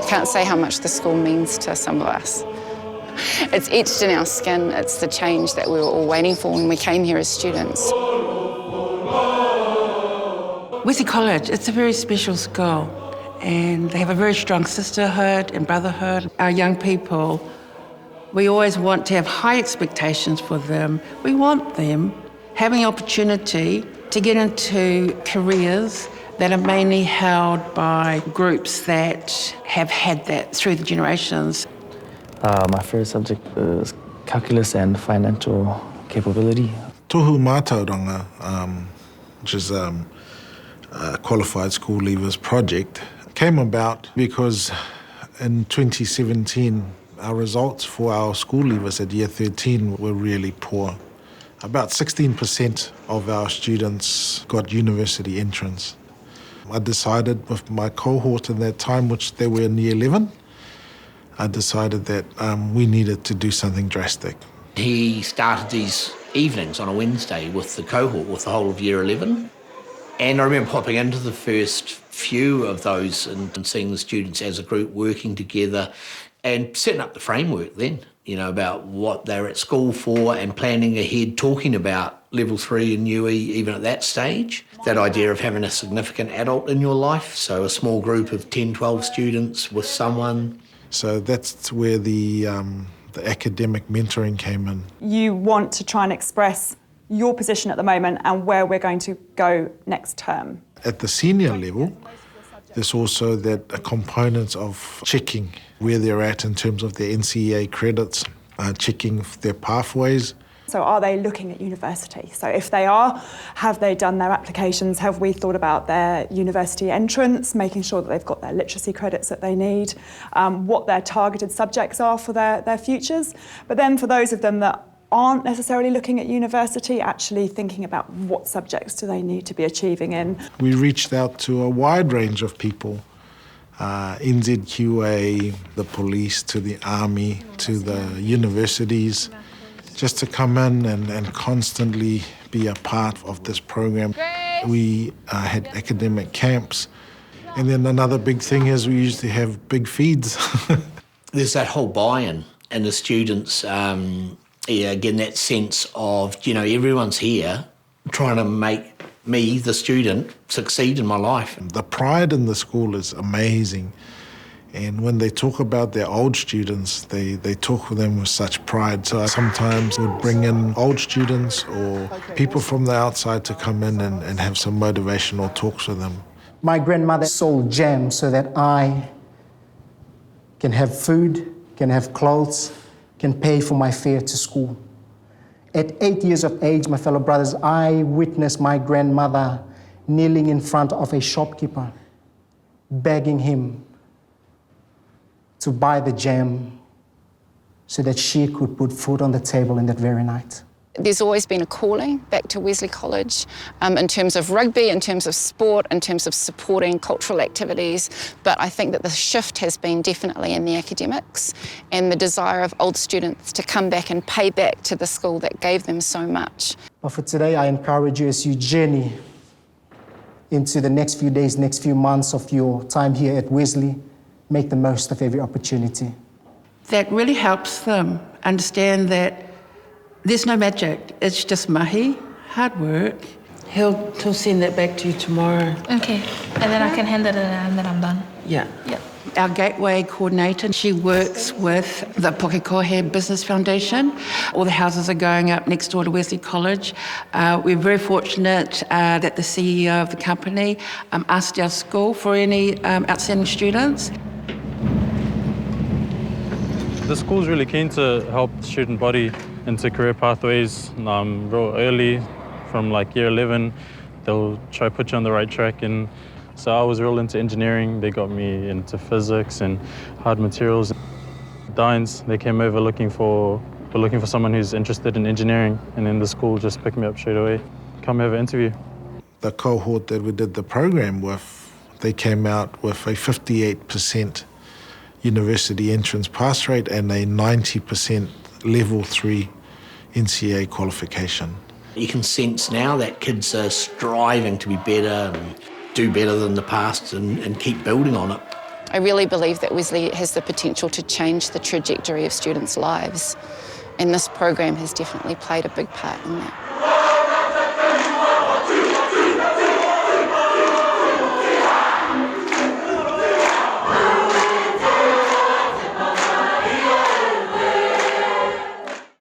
Can't say how much the school means to some of us. It's etched in our skin. It's the change that we were all waiting for when we came here as students. Wesley College, it's a very special school, and they have a very strong sisterhood and brotherhood. Our young people, we always want to have high expectations for them. We want them having the opportunity to get into careers that are mainly held by groups that have had that through the generations. My favorite subject is calculus and financial capability. Tohu Mātauranga, which is a qualified school leavers project, came about because in 2017 our results for our school leavers at year 13 were really poor. About 16% of our students got university entrance. I decided with my cohort in that time, which they were in year 11, I decided that we needed to do something drastic. He started these evenings on a Wednesday with the cohort, with the whole of year 11. And I remember popping into the first few of those and seeing the students as a group working together and setting up the framework then, you know, about what they're at school for and planning ahead, talking about level 3 in UE even at that stage. That idea of having a significant adult in your life, so a small group of 10, 12 students with someone. So that's where the academic mentoring came in. You want to try and express your position at the moment and where we're going to go next term. At the senior level, there's also that a component of checking where they're at in terms of their NCEA credits, checking their pathways. So are they looking at university? So if they are, have they done their applications? Have we thought about their university entrance, making sure that they've got their literacy credits that they need, what their targeted subjects are for their futures? But then for those of them that aren't necessarily looking at university, actually thinking about what subjects do they need to be achieving in. We reached out to a wide range of people, NZQA, the police, to the army, to the universities, just to come in and constantly be a part of this program. We had academic camps. And then another big thing is we used to have big feeds. There's that whole buy-in and the students, again, that sense of, you know, everyone's here trying to make me, the student, succeed in my life. The pride in the school is amazing. And when they talk about their old students, they talk with them with such pride. So I sometimes would bring in old students or people from the outside to come in and have some motivational talks with them. My grandmother sold jam so that I can have food, can have clothes, can pay for my fare to school. At 8 years of age, my fellow brothers, I witnessed my grandmother kneeling in front of a shopkeeper, begging him to buy the jam so that she could put food on the table in that very night. There's always been a calling back to Wesley College in terms of rugby, in terms of sport, in terms of supporting cultural activities, but I think that the shift has been definitely in the academics and the desire of old students to come back and pay back to the school that gave them so much. But for today, I encourage you as you journey into the next few days, next few months of your time here at Wesley, make the most of every opportunity. That really helps them understand that there's no magic, it's just mahi, hard work. He'll send that back to you tomorrow. Okay, and then I can hand it in and then I'm done. Yeah. Yep. Our Gateway coordinator, she works with the Pukekohe Business Foundation. All the houses are going up next door to Wesley College. We're very fortunate that the CEO of the company asked our school for any outstanding students. The school's really keen to help the student body into career pathways real early, from like year 11. They'll try to put you on the right track. And so I was real into engineering. They got me into physics and hard materials. Dines, they came over looking for someone who's interested in engineering, and then the school just picked me up straight away. Come have an interview. The cohort that we did the program with, they came out with a 58% university entrance pass rate and a 90% level 3 NCEA qualification. You can sense now that kids are striving to be better and do better than the past and keep building on it. I really believe that Wesley has the potential to change the trajectory of students' lives, and this program has definitely played a big part in that.